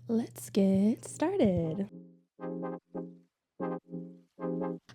Let's get started.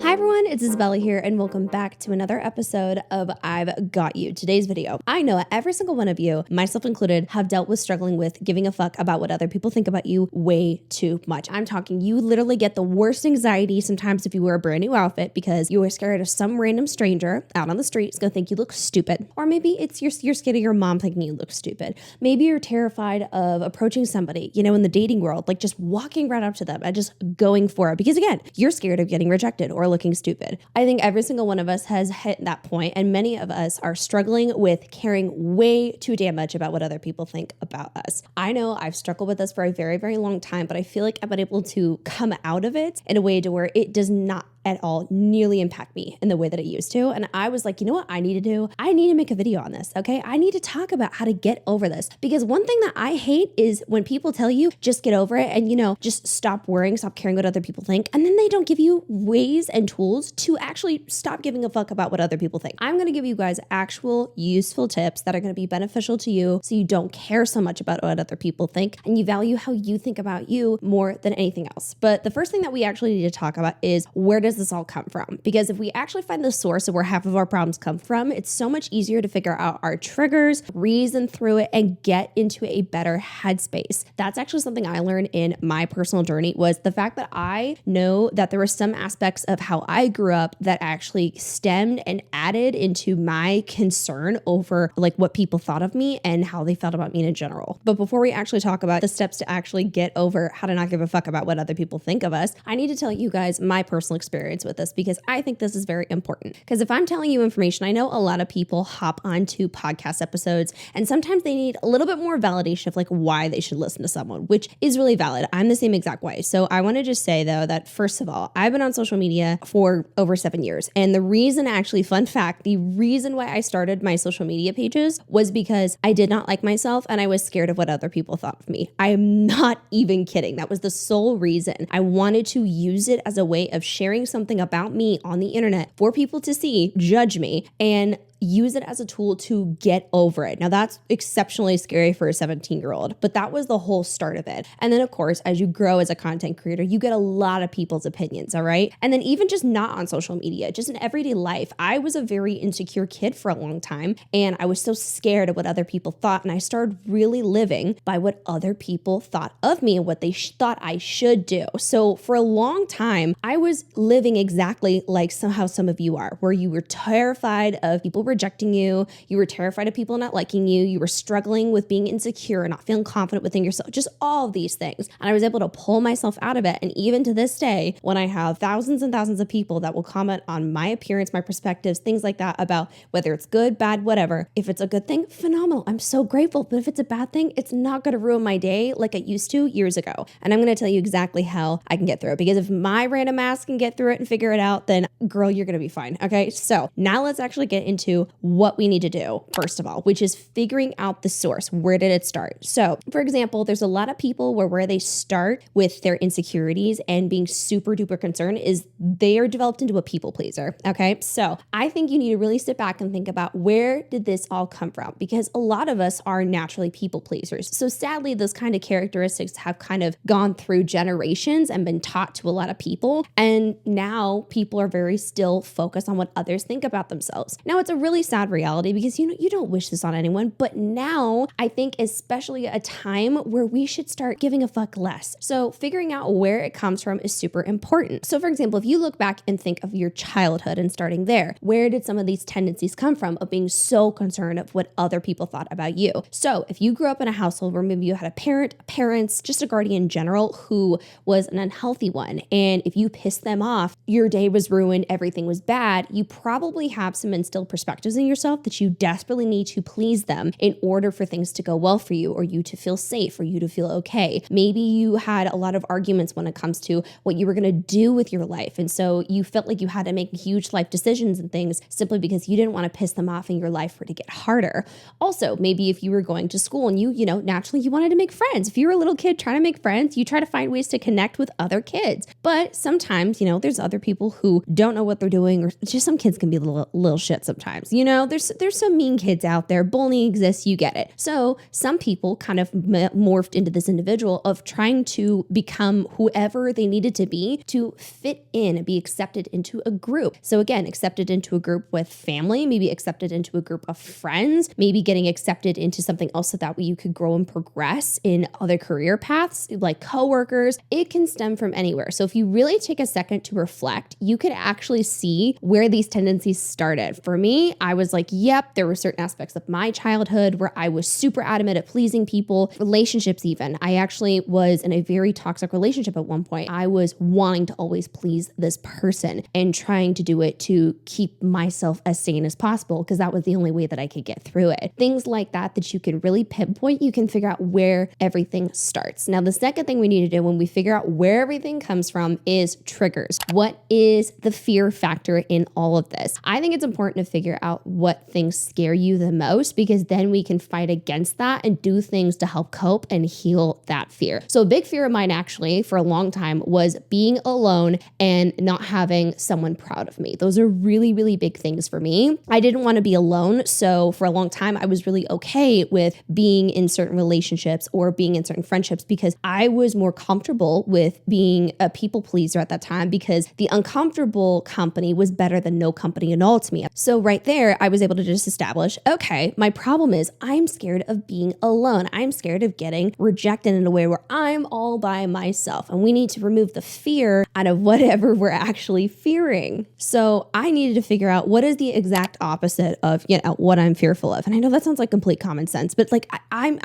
Hi everyone, it's Isabella here and welcome back to another episode of I've Got You. Today's video. I know every single one of you, myself included, have dealt with struggling with giving a fuck about what other people think about you way too much. I'm talking you literally get the worst anxiety sometimes if you wear a brand new outfit because you are scared of some random stranger out on the street is gonna think you look stupid. Or maybe it's you're scared of your mom thinking you look stupid. Maybe you're terrified of approaching somebody, in the dating world, like just walking right up to them and just going for it. Because again, you're scared of getting rejected or looking stupid. I think every single one of us has hit that point, and many of us are struggling with caring way too damn much about what other people think about us. I know I've struggled with this for a very, very long time, but I feel like I've been able to come out of it in a way to where it does not at all nearly impact me in the way that it used to. And I was like, you know what I need to do? I need to make a video on this, okay? I need to talk about how to get over this. Because one thing that I hate is when people tell you, just get over it and, just stop worrying, stop caring what other people think. And then they don't give you ways and tools to actually stop giving a fuck about what other people think. I'm going to give you guys actual useful tips that are going to be beneficial to you so you don't care so much about what other people think and you value how you think about you more than anything else. But the first thing that we actually need to talk about is where does this all come from? Because if we actually find the source of where half of our problems come from, it's so much easier to figure out our triggers, reason through it, and get into a better headspace. That's actually something I learned in my personal journey, was the fact that I know that there were some aspects of how I grew up that actually stemmed and added into my concern over like what people thought of me and how they felt about me in general. But before we actually talk about the steps to actually get over how to not give a fuck about what other people think of us, I need to tell you guys my personal experience with this because I think this is very important. Because if I'm telling you information, I know a lot of people hop onto podcast episodes and sometimes they need a little bit more validation of like why they should listen to someone, which is really valid. I'm the same exact way. So I want to just say though that first of all, I've been on social media for over 7 years. And the reason actually, fun fact, the reason why I started my social media pages was because I did not like myself and I was scared of what other people thought of me. I am not even kidding. That was the sole reason. I wanted to use it as a way of sharing something about me on the internet for people to see, judge me, and use it as a tool to get over it. Now that's exceptionally scary for a 17-year-old, but that was the whole start of it. And then of course, as you grow as a content creator, you get a lot of people's opinions, all right? And then even just not on social media, just in everyday life, I was a very insecure kid for a long time. And I was so scared of what other people thought. And I started really living by what other people thought of me and what they thought I should do. So for a long time, I was living exactly like somehow some of you are, where you were terrified of people rejecting you, you were terrified of people not liking you, you were struggling with being insecure and not feeling confident within yourself, just all of these things. And I was able to pull myself out of it. And even to this day, when I have thousands and thousands of people that will comment on my appearance, my perspectives, things like that about whether it's good, bad, whatever, if it's a good thing, phenomenal. I'm so grateful. But if it's a bad thing, it's not going to ruin my day like it used to years ago. And I'm going to tell you exactly how I can get through it. Because if my random ass can get through it and figure it out, then girl, you're going to be fine. Okay. So now let's actually get into what we need to do, first of all, which is figuring out the source. Where did it start? So, for example, there's a lot of people where they start with their insecurities and being super duper concerned is they are developed into a people pleaser. Okay. So I think you need to really sit back and think about where did this all come from? Because a lot of us are naturally people pleasers. So sadly, those kind of characteristics have kind of gone through generations and been taught to a lot of people. And now people are very still focused on what others think about themselves. Now it's a really sad reality because you don't wish this on anyone, but now I think especially a time where we should start giving a fuck less. So figuring out where it comes from is super important. So for example, if you look back and think of your childhood and starting there, where did some of these tendencies come from of being so concerned of what other people thought about you? So if you grew up in a household where maybe you had a parent, parents, just a guardian in general who was an unhealthy one, and if you pissed them off, your day was ruined, everything was bad, you probably have some instilled perspectives in yourself that you desperately need to please them in order for things to go well for you or you to feel safe or you to feel okay. Maybe you had a lot of arguments when it comes to what you were going to do with your life. And so you felt like you had to make huge life decisions and things simply because you didn't want to piss them off in your life for it to get harder. Also, maybe if you were going to school and you naturally you wanted to make friends. If you were a little kid trying to make friends, you try to find ways to connect with other kids. But sometimes, there's other people who don't know what they're doing, or just some kids can be little shit sometimes. things. You know, there's some mean kids out there. Bullying exists. You get it. So some people kind of morphed into this individual of trying to become whoever they needed to be to fit in, be accepted into a group. So again, accepted into a group with family, maybe accepted into a group of friends, maybe getting accepted into something else so that way you could grow and progress in other career paths like coworkers. It can stem from anywhere. So if you really take a second to reflect, you could actually see where these tendencies started. For me, I was like, yep, there were certain aspects of my childhood where I was super adamant at pleasing people, relationships even. I actually was in a very toxic relationship at one point. I was wanting to always please this person and trying to do it to keep myself as sane as possible because that was the only way that I could get through it. Things like that you can really pinpoint, you can figure out where everything starts. Now, the second thing we need to do when we figure out where everything comes from is triggers. What is the fear factor in all of this? I think it's important to figure out what things scare you the most because then we can fight against that and do things to help cope and heal that fear. So a big fear of mine actually for a long time was being alone and not having someone proud of me. Those are really, really big things for me. I didn't want to be alone. So for a long time, I was really okay with being in certain relationships or being in certain friendships because I was more comfortable with being a people pleaser at that time because the uncomfortable company was better than no company at all to me. So right there, I was able to just establish, okay, my problem is I'm scared of being alone. I'm scared of getting rejected in a way where I'm all by myself. And we need to remove the fear out of whatever we're actually fearing. So I needed to figure out what is the exact opposite of, what I'm fearful of. And I know that sounds like complete common sense, but like I'm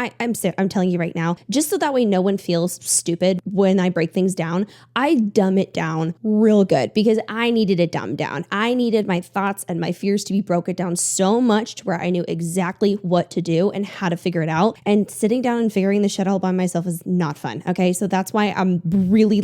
telling you right now, just so that way no one feels stupid when I break things down, I dumb it down real good because I needed it dumbed down. I needed my thoughts and my fears to be broken down so much to where I knew exactly what to do and how to figure it out. And sitting down and figuring this shit all by myself is not fun. Okay. So that's why I'm really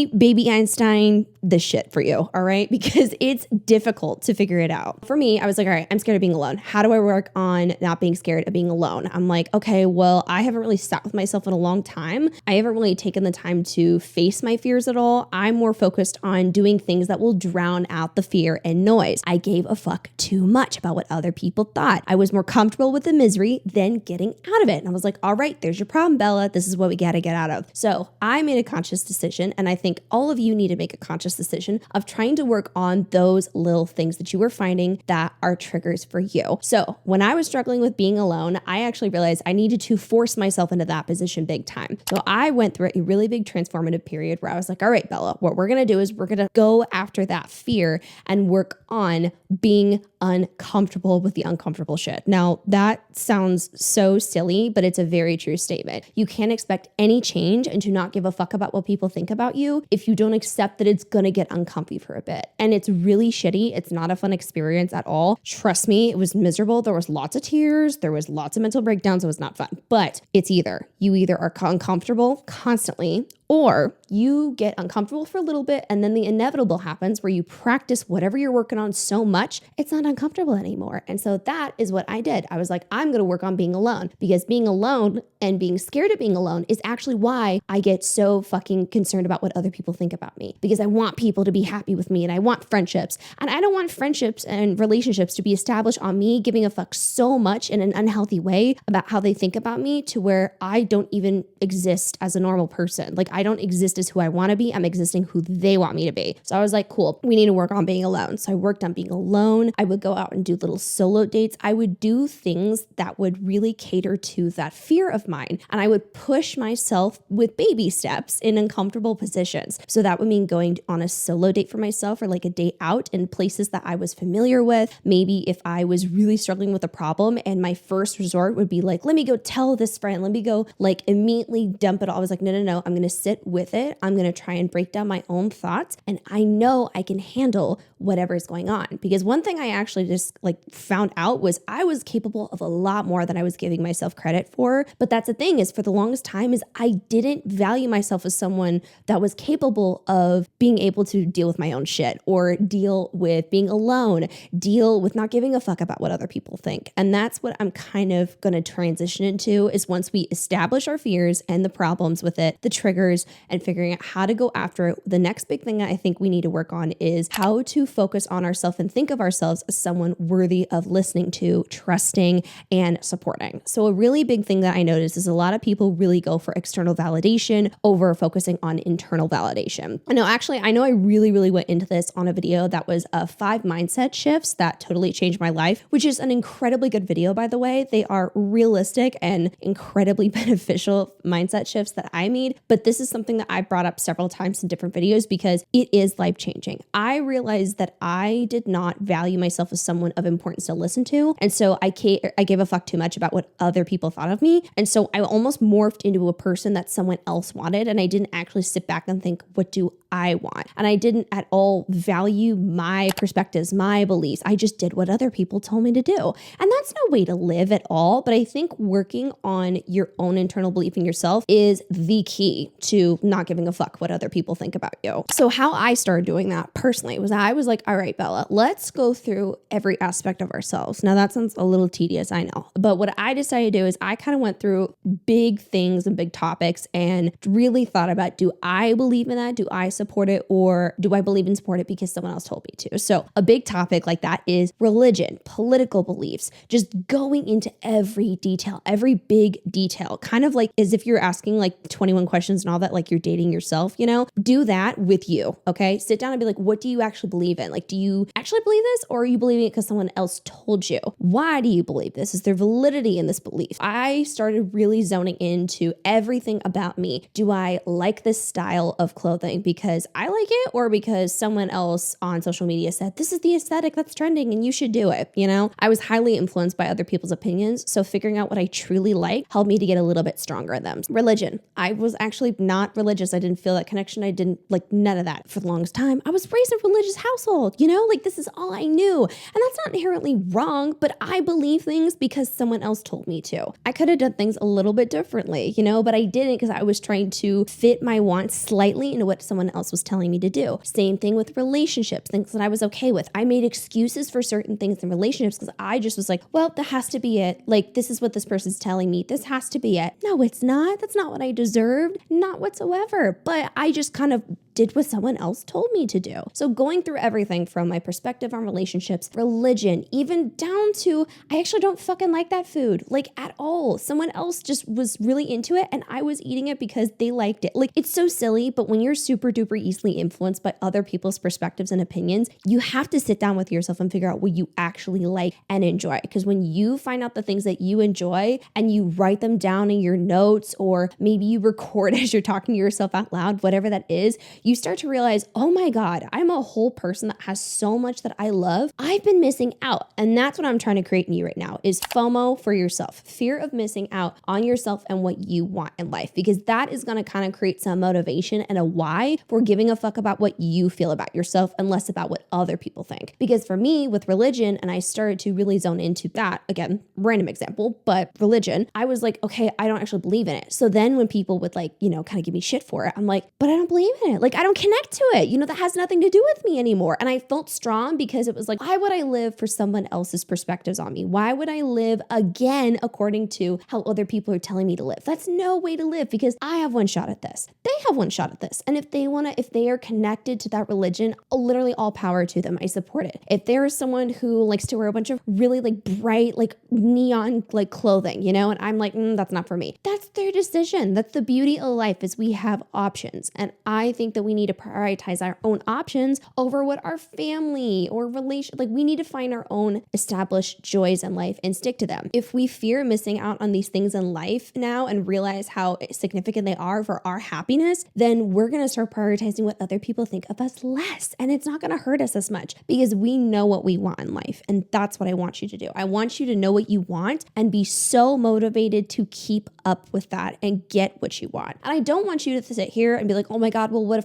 baby Einstein this shit for you. All right. Because it's difficult to figure it out. For me, I was like, all right, I'm scared of being alone. How do I work on not being scared of being alone? I'm like, okay, well, I haven't really sat with myself in a long time. I haven't really taken the time to face my fears at all. I'm more focused on doing things that will drown out the fear and noise. I gave a fuck too much about what other people thought. I was more comfortable with the misery than getting out of it. And I was like, all right, there's your problem, Bella. This is what we got to get out of. So I made a conscious decision, and I think all of you need to make a conscious decision of trying to work on those little things that you were finding that are triggers for you. So when I was struggling with being alone, I actually realized I needed to force myself into that position big time. So I went through a really big transformative period where I was like, all right, Bella, what we're going to do is we're going to go after that fear and work on being uncomfortable with the uncomfortable shit. Now, that sounds so silly, but it's a very true statement. You can't expect any change and to not give a fuck about what people think about you if you don't accept that it's going to get uncomfy for a bit. And it's really shitty. It's not a fun experience at all. Trust me, it was miserable. There was lots of tears. There was lots of mental breakdowns. It was not fun. But it's you either are uncomfortable constantly or you get uncomfortable for a little bit and then the inevitable happens where you practice whatever you're working on so much, it's not uncomfortable anymore. And so that is what I did. I was like, I'm going to work on being alone because being alone and being scared of being alone is actually why I get so fucking concerned about what other people think about me because I want people to be happy with me and I want friendships. And I don't want friendships and relationships to be established on me giving a fuck so much in an unhealthy way about how they think about me to where I don't even exist as a normal person. Like I don't exist as who I want to be. I'm existing who they want me to be. So I was like, cool, we need to work on being alone. So I worked on being alone. I would go out and do little solo dates. I would do things that would really cater to that fear of mine. And I would push myself with baby steps in uncomfortable positions. So that would mean going on a solo date for myself or like a day out in places that I was familiar with. Maybe if I was really struggling with a problem and my first resort would be like, let me go tell this friend, let me go like immediately dump it all. I was like, no, I'm going to sit with it. I'm going to try and break down my own thoughts. And I know I can handle whatever is going on. Because one thing I actually just like found out was I was capable of a lot more than I was giving myself credit for. But that's the thing is for the longest time is I didn't value myself as someone that was capable of being able to deal with my own shit or deal with being alone, deal with not giving a fuck about what other people think. And that's what I'm kind of going to transition into is once we establish our fears and the problems with it, the triggers others and figuring out how to go after it. The next big thing that I think we need to work on is how to focus on ourselves and think of ourselves as someone worthy of listening to, trusting, and supporting. So a really big thing that I noticed is a lot of people really go for external validation over focusing on internal validation. I know I really went into this on a video that was 5 mindset shifts that totally changed my life, which is an incredibly good video, by the way. They are realistic and incredibly beneficial mindset shifts that I made, but this is something that I've brought up several times in different videos because it is life-changing. I realized that I did not value myself as someone of importance to listen to, and so I gave a fuck too much about what other people thought of me, and so I almost morphed into a person that someone else wanted, and I didn't actually sit back and think, what do I want? And I didn't at all value my perspectives, my beliefs. I just did what other people told me to do. And that's no way to live at all. But I think working on your own internal belief in yourself is the key to not giving a fuck what other people think about you. So how I started doing that personally was I was like, all right, Bella, let's go through every aspect of ourselves. Now that sounds a little tedious, I know. But what I decided to do is I kind of went through big things and big topics and really thought about, do I believe in that? Do I support it? Or do I believe and support it because someone else told me to? So a big topic like that is religion, political beliefs, just going into every detail, every big detail, kind of like as if you're asking like 21 questions and all that, like you're dating yourself, do that with you. Okay. Sit down and be like, what do you actually believe in? Like, do you actually believe this, or are you believing it because someone else told you? Why do you believe this? Is there validity in this belief? I started really zoning into everything about me. Do I like this style of clothing because I like it, or because someone else on social media said, this is the aesthetic that's trending and you should do it? I was highly influenced by other people's opinions. So figuring out what I truly like helped me to get a little bit stronger at them. Religion. I was actually not religious. I didn't feel that connection. I didn't like none of that for the longest time. I was raised in a religious household, like this is all I knew. And that's not inherently wrong, but I believe things because someone else told me to. I could have done things a little bit differently, but I didn't because I was trying to fit my wants slightly into what someone else was telling me to do. Same thing with relationships, things that I was okay with. I made excuses for certain things in relationships because I just was like, well, that has to be it. Like, this is what this person's telling me. This has to be it. No, it's not. That's not what I deserved. Not whatsoever. But I just kind of did what someone else told me to do. So going through everything from my perspective on relationships, religion, even down to, I actually don't fucking like that food, like at all. Someone else just was really into it and I was eating it because they liked it. Like, it's so silly, but when you're super duper easily influenced by other people's perspectives and opinions, you have to sit down with yourself and figure out what you actually like and enjoy. Because when you find out the things that you enjoy and you write them down in your notes, or maybe you record as you're talking to yourself out loud, whatever that is, you start to realize, oh my God, I'm a whole person that has so much that I love. I've been missing out. And that's what I'm trying to create in you right now is FOMO for yourself, fear of missing out on yourself and what you want in life, because that is going to kind of create some motivation and a why for giving a fuck about what you feel about yourself and less about what other people think. Because for me with religion, and I started to really zone into that, again, random example, but religion, I was like, okay, I don't actually believe in it. So then when people would kind of give me shit for it, I'm like, but I don't believe in it. Like, I don't connect to it. That has nothing to do with me anymore. And I felt strong because it was like, why would I live for someone else's perspectives on me? Why would I live again according to how other people are telling me to live? That's no way to live, because I have one shot at this. They have one shot at this. And if they are connected to that religion, literally all power to them. I support it. If there is someone who likes to wear a bunch of really bright, neon clothing, and I'm like, that's not for me. That's their decision. That's the beauty of life, is we have options. And I think that we need to prioritize our own options over what our family or relation, we need to find our own established joys in life and stick to them. If we fear missing out on these things in life now and realize how significant they are for our happiness, then we're going to start prioritizing what other people think of us less. And it's not going to hurt us as much because we know what we want in life. And that's what I want you to do. I want you to know what you want and be so motivated to keep up with that and get what you want. And I don't want you to sit here and be like, oh my God, well, what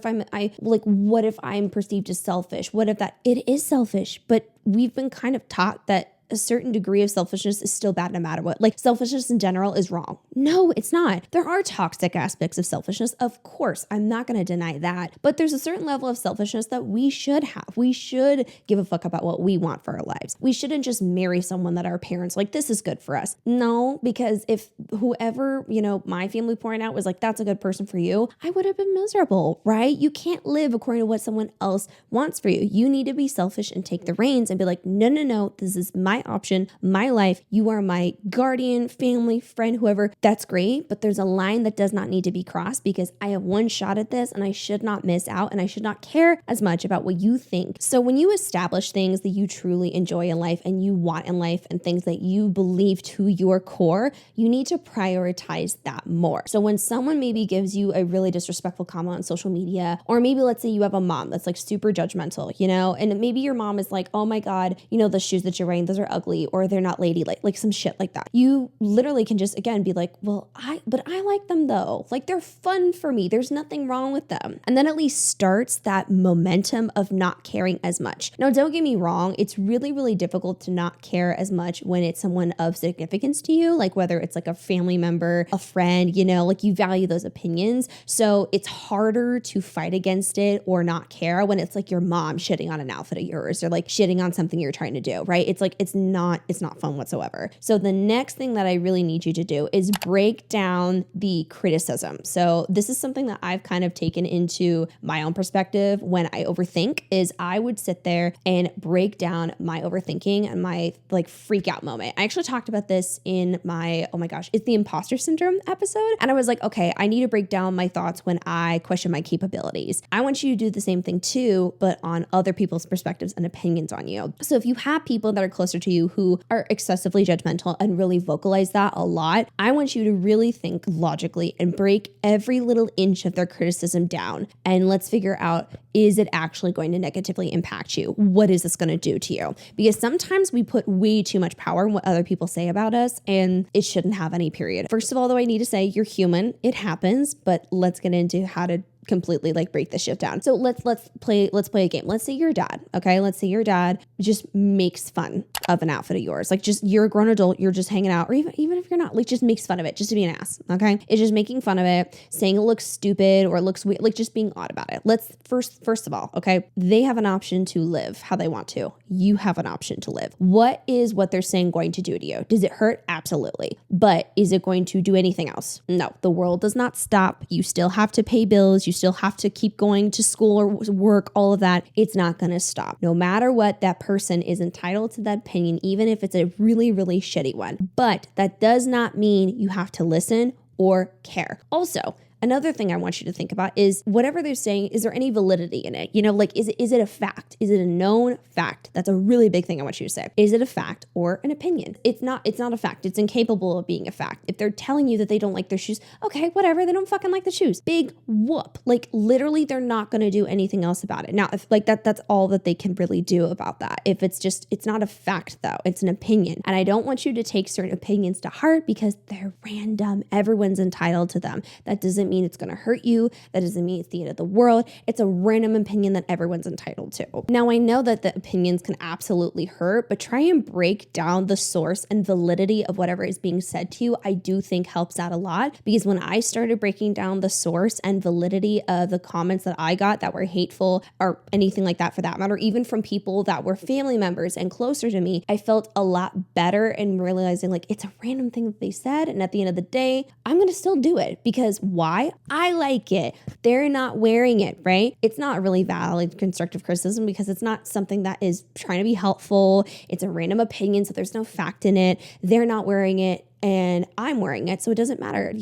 if I'm perceived as selfish? What if that it is selfish, but we've been kind of taught that a certain degree of selfishness is still bad no matter what. Like selfishness in general is wrong. No, it's not. There are toxic aspects of selfishness. Of course, I'm not going to deny that. But there's a certain level of selfishness that we should have. We should give a fuck about what we want for our lives. We shouldn't just marry someone that our parents like, this is good for us. No, because if whoever, my family pouring out was like, that's a good person for you, I would have been miserable, right? You can't live according to what someone else wants for you. You need to be selfish and take the reins and be like, no, this is my option, my life. You are my guardian, family, friend, whoever. That's great, but there's a line that does not need to be crossed because I have one shot at this and I should not miss out and I should not care as much about what you think. So when you establish things that you truly enjoy in life and you want in life and things that you believe to your core, you need to prioritize that more. So when someone maybe gives you a really disrespectful comment on social media, or maybe let's say you have a mom that's like super judgmental, and maybe your mom is like, oh my God, the shoes that you're wearing, those are ugly, or they're not ladylike, like some shit like that. You literally can just, again, be like, well, I like them though. Like they're fun for me. There's nothing wrong with them. And then at least starts that momentum of not caring as much. Now, don't get me wrong. It's really, really difficult to not care as much when it's someone of significance to you, like whether it's like a family member, a friend, like you value those opinions. So it's harder to fight against it or not care when it's like your mom shitting on an outfit of yours or like shitting on something you're trying to do, right? It's like, it's not fun whatsoever. So the next thing that I really need you to do is break down the criticism. So this is something that I've kind of taken into my own perspective when I overthink is I would sit there and break down my overthinking and my like freak out moment. I actually talked about this in my, oh my gosh, it's the imposter syndrome episode. And I was like, okay, I need to break down my thoughts when I question my capabilities. I want you to do the same thing too, but on other people's perspectives and opinions on you. So if you have people that are closer to you who are excessively judgmental and really vocalize that a lot, I want you to really think logically and break every little inch of their criticism down. And let's figure out, is it actually going to negatively impact you? What is this going to do to you? Because sometimes we put way too much power in what other people say about us, and it shouldn't have any, period. First of all, though, I need to say you're human. It happens, but let's get into how to completely like break this shit down. So let's play a game. Let's say your dad, okay? Let's say your dad just makes fun of an outfit of yours. Like just, you're a grown adult, you're just hanging out, or even if you're not, like just makes fun of it just to be an ass, okay? It's just making fun of it, saying it looks stupid or it looks weird, like just being odd about it. Let's first of all, okay? They have an option to live how they want to. You have an option to live. What is what they're saying going to do to you? Does it hurt? Absolutely. But is it going to do anything else? No. The world does not stop. You still have to pay bills. You still have to keep going to school or work, all of that. It's not going to stop. No matter what, that person is entitled to that opinion, even if it's a really, really shitty one. But that does not mean you have to listen or care. Also, another thing I want you to think about is whatever they're saying, is there any validity in it? Like, is it a fact? Is it a known fact? That's a really big thing I want you to say. Is it a fact or an opinion? It's not a fact. It's incapable of being a fact. If they're telling you that they don't like their shoes, okay, whatever, they don't fucking like the shoes. Big whoop. Like literally they're not going to do anything else about it. Now, if like that's all that they can really do about that. If it's not a fact though, it's an opinion. And I don't want you to take certain opinions to heart because they're random. Everyone's entitled to them. That doesn't mean it's going to hurt you. That doesn't mean it's the end of the world. It's a random opinion that everyone's entitled to. Now, I know that the opinions can absolutely hurt, but try and break down the source and validity of whatever is being said to you. I do think helps out a lot because when I started breaking down the source and validity of the comments that I got that were hateful or anything like that for that matter, even from people that were family members and closer to me, I felt a lot better in realizing like it's a random thing that they said. And at the end of the day, I'm going to still do it because why? I like it. They're not wearing it, right? It's not really valid constructive criticism because it's not something that is trying to be helpful. It's a random opinion, so there's no fact in it. They're not wearing it and I'm wearing it, so it doesn't matter,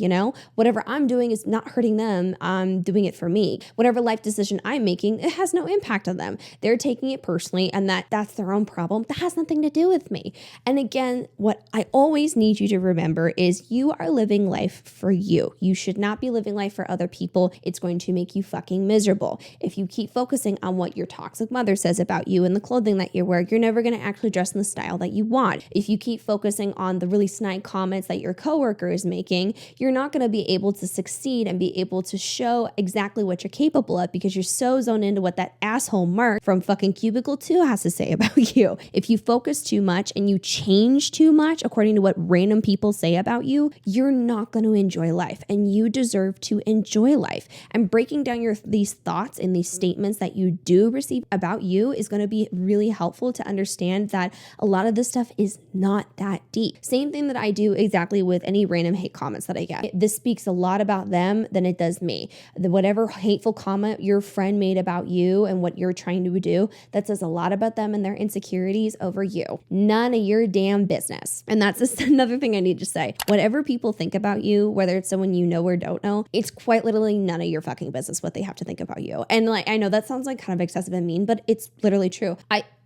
Whatever I'm doing is not hurting them. I'm doing it for me. Whatever life decision I'm making, it has no impact on them. They're taking it personally, and that's their own problem. That has nothing to do with me. And again, what I always need you to remember is you are living life for you. You should not be living life for other people. It's going to make you fucking miserable. If you keep focusing on what your toxic mother says about you and the clothing that you wear, you're never going to actually dress in the style that you want. If you keep focusing on the really snide comments comments that your coworker is making, you're not going to be able to succeed and be able to show exactly what you're capable of because you're so zoned into what that asshole Mark from fucking Cubicle 2 has to say about you. If you focus too much and you change too much according to what random people say about you, you're not going to enjoy life, and you deserve to enjoy life. And breaking down these thoughts and these statements that you do receive about you is going to be really helpful to understand that a lot of this stuff is not that deep. Same thing that I do exactly with any random hate comments that I get. This speaks a lot about them than it does me. Whatever hateful comment your friend made about you and what you're trying to do, that says a lot about them and their insecurities over you. None of your damn business. And that's just another thing I need to say. Whatever people think about you, whether it's someone you know or don't know, it's quite literally none of your fucking business what they have to think about you. And like, I know that sounds like kind of excessive and mean, but it's literally true.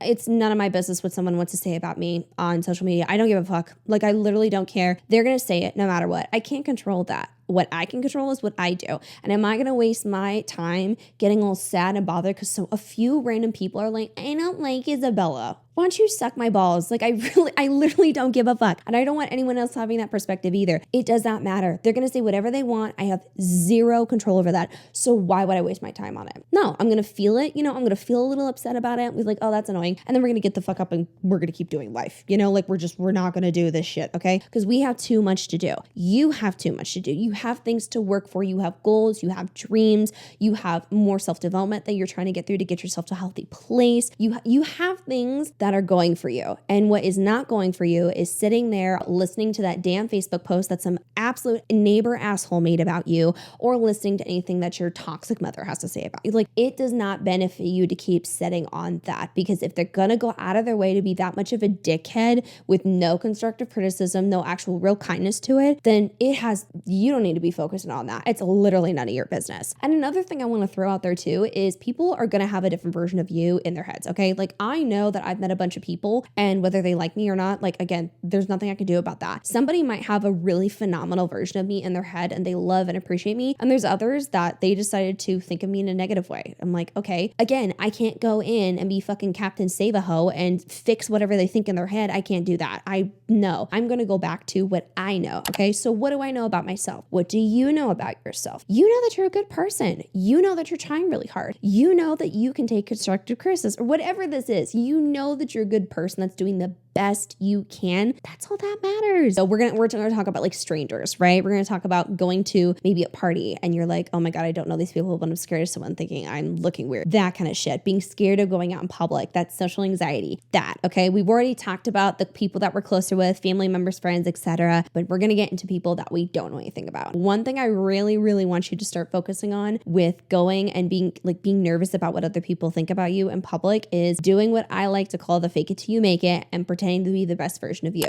It's none of my business what someone wants to say about me on social media. I don't give a fuck. Like, I literally don't care. They're going to say it no matter what. I can't control that. What I can control is what I do. And am I going to waste my time getting all sad and bothered because a few random people are like, I don't like Isabella. Why don't you suck my balls? Like, I literally don't give a fuck. And I don't want anyone else having that perspective either. It does not matter. They're going to say whatever they want. I have zero control over that. So why would I waste my time on it? No, I'm going to feel it. I'm going to feel a little upset about it. We're like, oh, that's annoying. And then we're going to get the fuck up and we're going to keep doing life. Like we're not going to do this shit. Okay. Because we have too much to do. You have too much to do. You have things to work for. You have goals. You have dreams. You have more self-development that you're trying to get through to get yourself to a healthy place. You have things that are going for you. And what is not going for you is sitting there listening to that damn Facebook post that some absolute neighbor asshole made about you, or listening to anything that your toxic mother has to say about you. Like, it does not benefit you to keep sitting on that, because if they're gonna go out of their way to be that much of a dickhead with no constructive criticism, no actual real kindness to it, then you don't need to be focusing on that. It's literally none of your business. And another thing I want to throw out there too is people are gonna have a different version of you in their heads, okay? Like, I know that I've met a bunch of people, and whether they like me or not, like, again, there's nothing I can do about that. Somebody might have a really phenomenal version of me in their head and they love and appreciate me, and there's others that they decided to think of me in a negative way. I'm like, okay, again, I can't go in and be fucking Captain Save-A-Ho and fix whatever they think in their head. I can't do that. I'm gonna go back to what I know, okay? So what do I know about myself? What do you know about yourself? You know that you're a good person. You know that you're trying really hard. You know that you can take constructive criticism, or whatever this is. You know that you're a good person that's doing the best you can. That's all that matters. So we're gonna talk about like strangers, right? We're gonna talk about going to maybe a party and you're like, oh my God, I don't know these people, but I'm scared of someone thinking I'm looking weird. That kind of shit. Being scared of going out in public. That's social anxiety. Okay? We've already talked about the people that we're closer with, family members, friends, etc. But we're gonna get into people that we don't know anything about. One thing I really, really want you to start focusing on with going and being nervous about what other people think about you in public is doing what I like to call the fake it till you make it and pretending to be the best version of you.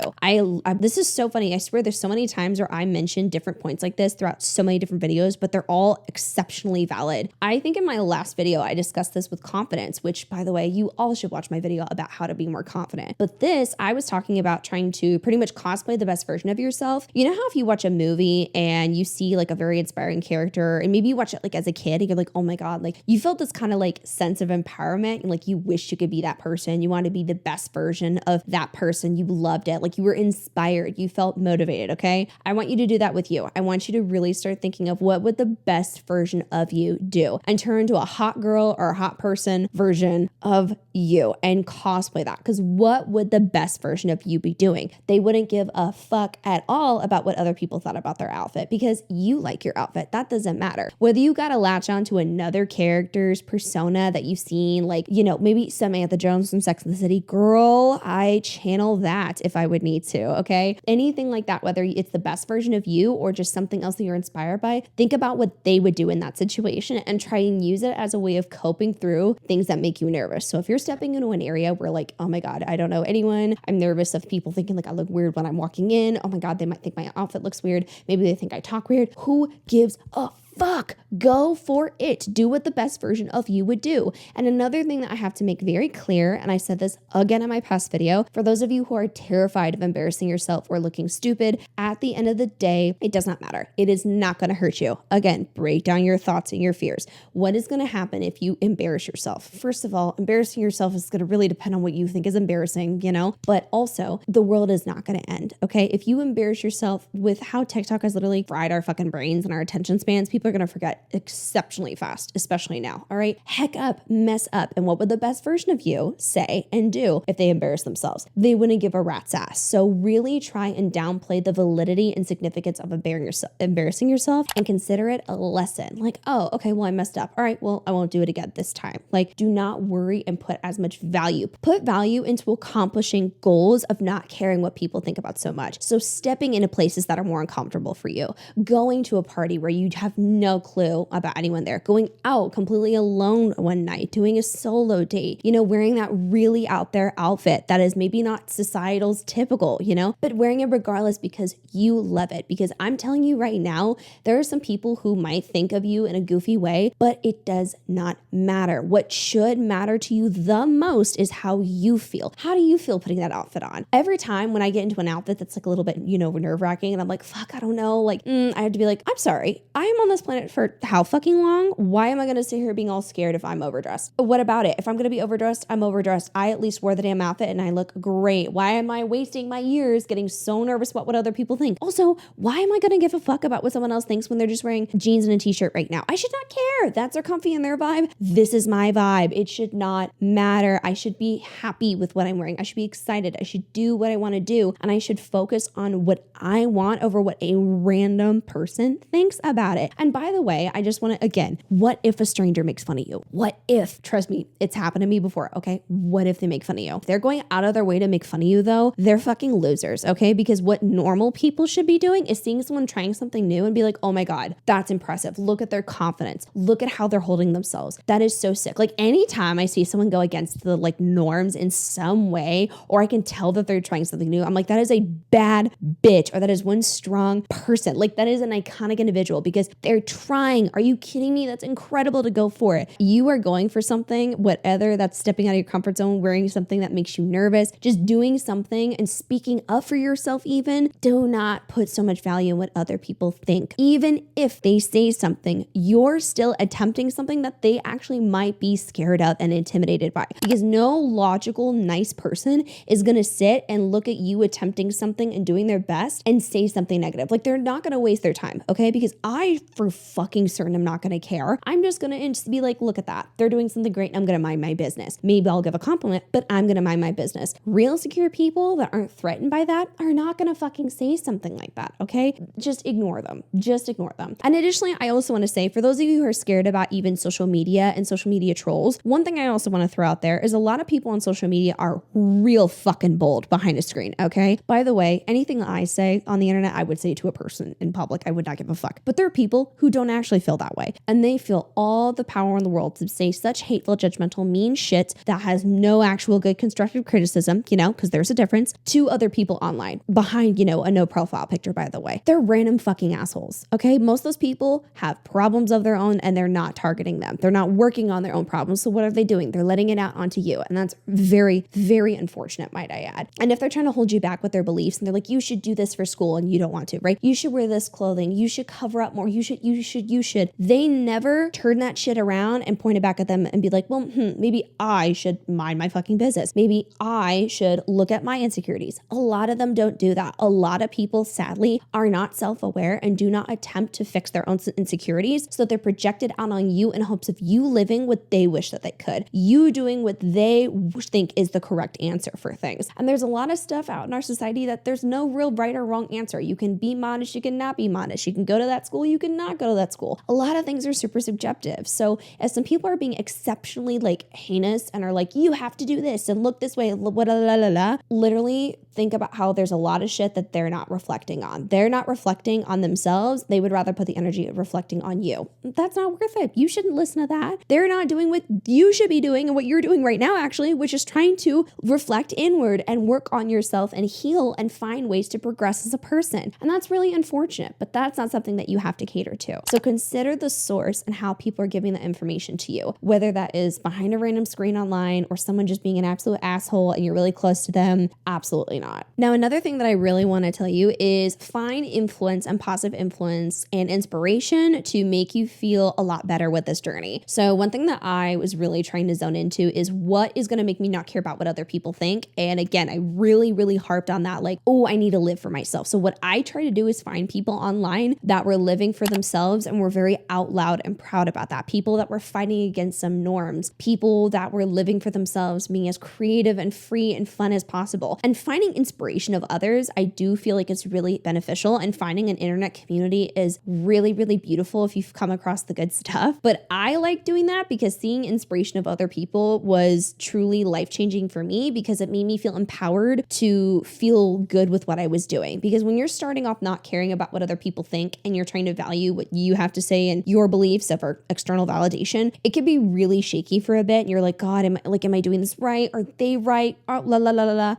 This is so funny. I swear there's so many times where I mention different points like this throughout so many different videos, but they're all exceptionally valid. I think in my last video, I discussed this with confidence, which, by the way, you all should watch my video about how to be more confident. But this, I was talking about trying to pretty much cosplay the best version of yourself. You know how if you watch a movie and you see like a very inspiring character, and maybe you watch it like as a kid and you're like, oh my God, like you felt this kind of like sense of empowerment and like you wish you could be that person. You want to be the best version of that person. You loved it. Like you were inspired. You felt motivated. Okay. I want you to do that with you. I want you to really start thinking of what would the best version of you do, and turn into a hot girl or a hot person version of you and cosplay that. Because what would the best version of you be doing? They wouldn't give a fuck at all about what other people thought about their outfit, because you like your outfit. That doesn't matter. Whether you got to latch on to another character's persona that you've seen, like, maybe Samantha Jones from Sex and the City, girl, I channel that if I would need to, okay? Anything like that, whether it's the best version of you or just something else that you're inspired by, think about what they would do in that situation and try and use it as a way of coping through things that make you nervous. So if you're stepping into an area where like, oh my God, I don't know anyone, I'm nervous of people thinking like I look weird when I'm walking in, oh my God, they might think my outfit looks weird, maybe they think I talk weird, who gives a fuck, go for it. Do what the best version of you would do. And another thing that I have to make very clear, and I said this again in my past video, for those of you who are terrified of embarrassing yourself or looking stupid, at the end of the day, it does not matter. It is not going to hurt you. Again, break down your thoughts and your fears. What is going to happen if you embarrass yourself? First of all, embarrassing yourself is going to really depend on what you think is embarrassing, but also the world is not going to end. Okay. If you embarrass yourself, with how TikTok has literally fried our fucking brains and our attention spans, people are going to forget exceptionally fast, especially now. All right. Heck up, mess up. And what would the best version of you say and do if they embarrass themselves? They wouldn't give a rat's ass. So really try and downplay the validity and significance of embarrassing yourself and consider it a lesson. Like, oh, okay, well, I messed up. All right, well, I won't do it again this time. Like, do not worry and put as much value. Put value into accomplishing goals of not caring what people think about so much. So stepping into places that are more uncomfortable for you, going to a party where you have no clue about anyone there, going out completely alone one night, doing a solo date, wearing that really out there outfit that is maybe not societal's typical, but wearing it regardless because you love it. Because I'm telling you right now, there are some people who might think of you in a goofy way, but it does not matter. What should matter to you the most is how you feel. How do you feel putting that outfit on? Every time when I get into an outfit that's like a little bit, nerve-wracking, and I'm like, fuck, I don't know. I have to be like, I'm sorry. I am on this planet for how fucking long? Why am I going to sit here being all scared if I'm overdressed? What about it? If I'm going to be overdressed, I'm overdressed. I at least wore the damn outfit and I look great. Why am I wasting my years getting so nervous about what other people think? Also, why am I going to give a fuck about what someone else thinks when they're just wearing jeans and a t-shirt right now? I should not care. That's their comfy and their vibe. This is my vibe. It should not matter. I should be happy with what I'm wearing. I should be excited. I should do what I want to do. And I should focus on what I want over what a random person thinks about it. And by the way, I just want to, again, what if a stranger makes fun of you? What if, trust me, it's happened to me before, okay? What if they make fun of you? If they're going out of their way to make fun of you though, they're fucking losers, okay? Because what normal people should be doing is seeing someone trying something new and be like, oh my God, that's impressive. Look at their confidence. Look at how they're holding themselves. That is so sick. Like anytime I see someone go against the norms in some way, or I can tell that they're trying something new, I'm like, that is a bad bitch, or that is one strong person. Like that is an iconic individual because they're trying. Are you kidding me? That's incredible to go for it. You are going for something, whatever that's stepping out of your comfort zone, wearing something that makes you nervous, just doing something and speaking up for yourself even. Do not put so much value in what other people think. Even if they say something, you're still attempting something that they actually might be scared of and intimidated by. Because no logical, nice person is going to sit and look at you attempting something and doing their best and say something negative. Like they're not going to waste their time, okay? Because I for fucking certain I'm not going to care. I'm just going to be like, look at that. They're doing something great and I'm going to mind my business. Maybe I'll give a compliment, but I'm going to mind my business. Real secure people that aren't threatened by that are not going to fucking say something like that, okay? Just ignore them. Just ignore them. And additionally, I also want to say, for those of you who are scared about even social media and social media trolls, one thing I also want to throw out there is a lot of people on social media are real fucking bold behind a screen, okay? By the way, anything I say on the internet, I would say to a person in public. I would not give a fuck. But there are people who don't actually feel that way. And they feel all the power in the world to say such hateful, judgmental, mean shit that has no actual good constructive criticism, because there's a difference, to other people online behind, a no profile picture, by the way. They're random fucking assholes, okay? Most of those people have problems of their own and they're not targeting them. They're not working on their own problems. So what are they doing? They're letting it out onto you. And that's very, very unfortunate, might I add. And if they're trying to hold you back with their beliefs and they're like, you should do this for school and you don't want to, right? You should wear this clothing. You should cover up more. You should. They never turn that shit around and point it back at them and be like, well, maybe I should mind my fucking business. Maybe I should look at my insecurities. A lot of them don't do that. A lot of people, sadly, are not self-aware and do not attempt to fix their own insecurities. So they're projected out on you in hopes of you living what they wish that they could. You doing what they think is the correct answer for things. And there's a lot of stuff out in our society that there's no real right or wrong answer. You can be modest, you can not be modest. You can go to that school, you can not go to that school. A lot of things are super subjective. So as some people are being exceptionally heinous and are like, you have to do this and look this way, literally think about how there's a lot of shit that they're not reflecting on. They're not reflecting on themselves. They would rather put the energy of reflecting on you. That's not worth it. You shouldn't listen to that. They're not doing what you should be doing and what you're doing right now, actually, which is trying to reflect inward and work on yourself and heal and find ways to progress as a person. And that's really unfortunate, but that's not something that you have to cater too. So consider the source and how people are giving the information to you, whether that is behind a random screen online or someone just being an absolute asshole and you're really close to them. Absolutely not. Now, another thing that I really want to tell you is find influence and positive influence and inspiration to make you feel a lot better with this journey. So one thing that I was really trying to zone into is what is going to make me not care about what other people think. And again, I really harped on that, like, oh, I need to live for myself. So what I try to do is find people online that were living for themselves and were very out loud and proud about that. People that were fighting against some norms, people that were living for themselves, being as creative and free and fun as possible. And finding inspiration of others, I do feel like it's really beneficial, and finding an internet community is really beautiful if you've come across the good stuff. But I like doing that because seeing inspiration of other people was truly life-changing for me, because it made me feel empowered to feel good with what I was doing. Because when you're starting off not caring about what other people think and you're trying to value what you have to say and your beliefs over external validation, it can be really shaky for a bit. And you're like, God, am I doing this right? Are they right?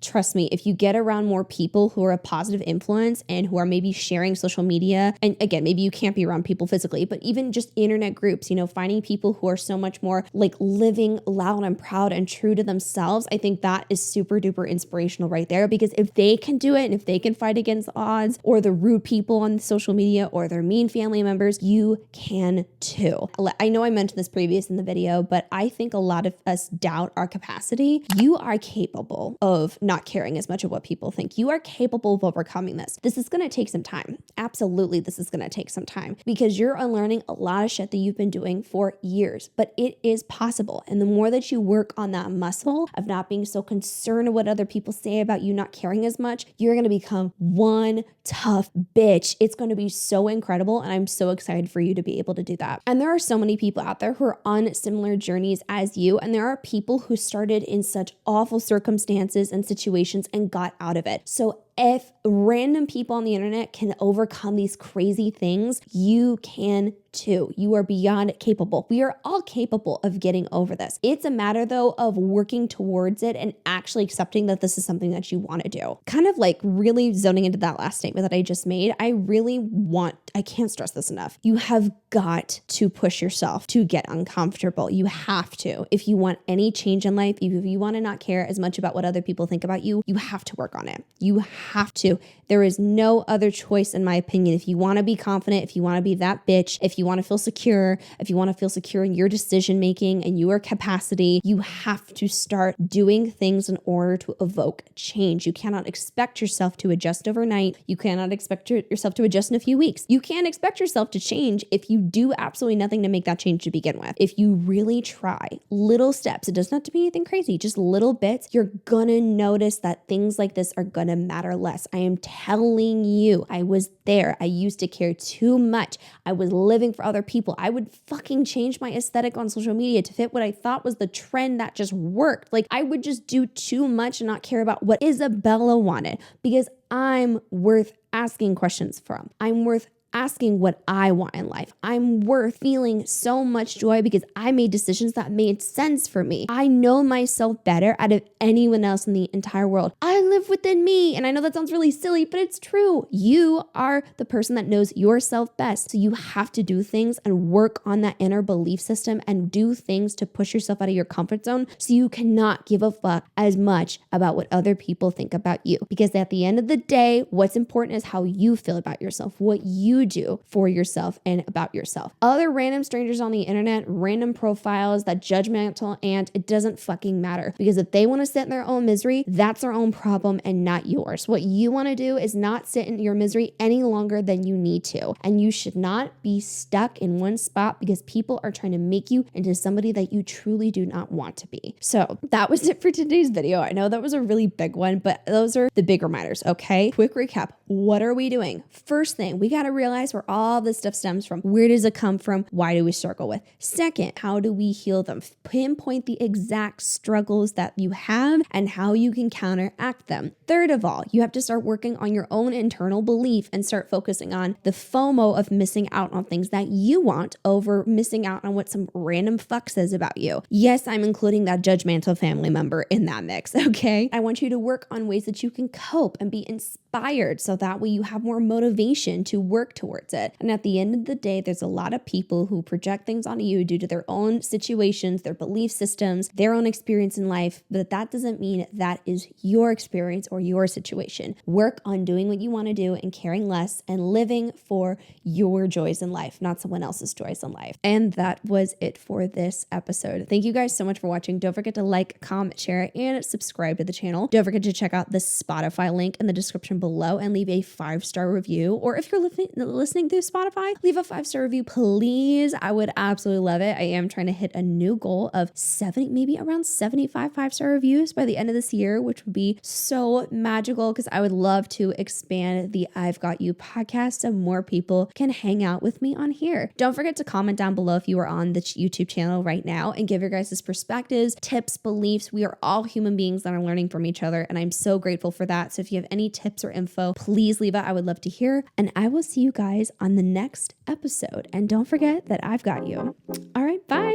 Trust me, if you get around more people who are a positive influence and who are maybe sharing social media, and again, maybe you can't be around people physically, but even just internet groups, finding people who are so much more like living loud and proud and true to themselves, I think that is super duper inspirational right there. Because if they can do it and if they can fight against the odds or the rude people on social media or their mean family members, you can too. I know I mentioned this previous in the video, but I think a lot of us doubt our capacity. You are capable of not caring as much of what people think. You are capable of overcoming this. This is going to take some time. Absolutely, this is going to take some time because you're unlearning a lot of shit that you've been doing for years, but it is possible. And the more that you work on that muscle of not being so concerned with what other people say about you not caring as much, you're going to become one tough bitch. It's going to be so incredible. And I'm so excited for you to be able to do that. And there are so many people out there who are on similar journeys as you. And there are people who started in such awful circumstances and situations and got out of it. So if random people on the internet can overcome these crazy things, you can too. You are beyond capable. We are all capable of getting over this. It's a matter though of working towards it and actually accepting that this is something that you want to do. Kind of like really zoning into that last statement that I just made. I can't stress this enough. You have got to push yourself to get uncomfortable. You have to. If you want any change in life, if you want to not care as much about what other people think about you, you have to work on it. You have to. There is no other choice, in my opinion. If you want to be confident, if you want to be that bitch, if you want to feel secure, if you want to feel secure in your decision making and your capacity, you have to start doing things in order to evoke change. You cannot expect yourself to adjust overnight. You cannot expect yourself to adjust in a few weeks. You can't expect yourself to change if you do absolutely nothing to make that change to begin with. If you really try little steps, it doesn't have to be anything crazy, just little bits, you're gonna notice that things like this are gonna matter less. I am telling you, I was there. I used to care too much. I was living for other people. I would fucking change my aesthetic on social media to fit what I thought was the trend that just worked. Like I would just do too much and not care about what Isabella wanted, because I'm worth asking questions from. I'm worth asking what I want in life. I'm worth feeling so much joy because I made decisions that made sense for me. I know myself better out of anyone else in the entire world. I live within me. And I know that sounds really silly, but it's true. You are the person that knows yourself best. So you have to do things and work on that inner belief system and do things to push yourself out of your comfort zone so you cannot give a fuck as much about what other people think about you. Because at the end of the day, what's important is how you feel about yourself, what you do for yourself and about yourself. Other random strangers on the internet, random profiles, that judgmental ant, it doesn't fucking matter, because if they want to sit in their own misery, that's their own problem and not yours. What you want to do is not sit in your misery any longer than you need to. And you should not be stuck in one spot because people are trying to make you into somebody that you truly do not want to be. So that was it for today's video. I know that was a really big one, but those are the big reminders, okay? Quick recap. What are we doing? First thing, we got to realize where all this stuff stems from. Where does it come from? Why do we struggle with? Second, how do we heal them? Pinpoint the exact struggles that you have and how you can counteract them. Third of all, you have to start working on your own internal belief and start focusing on the FOMO of missing out on things that you want over missing out on what some random fuck says about you. Yes, I'm including that judgmental family member in that mix, okay? I want you to work on ways that you can cope and be inspired so that way you have more motivation to work towards it. And at the end of the day, there's a lot of people who project things onto you due to their own situations, their belief systems, their own experience in life, but that doesn't mean that is your experience or your situation. Work on doing what you want to do and caring less and living for your joys in life, not someone else's joys in life. And that was it for this episode. Thank you guys so much for watching. Don't forget to like, comment, share, and subscribe to the channel. Don't forget to check out the Spotify link in the description below and leave a 5-star review. Or if you're listening through Spotify, leave a 5-star review, please. I would absolutely love it. I am trying to hit a new goal of 70, maybe around 75 5-star reviews by the end of this year, which would be so magical because I would love to expand the I've Got You podcast so more people can hang out with me on here. Don't forget to comment down below if you are on the YouTube channel right now and give your guys' perspectives, tips, beliefs. We are all human beings that are learning from each other, and I'm so grateful for that. So if you have any tips or info, please leave it. I would love to hear, and I will see you guys on the next episode. And don't forget that I've got you. All right, bye.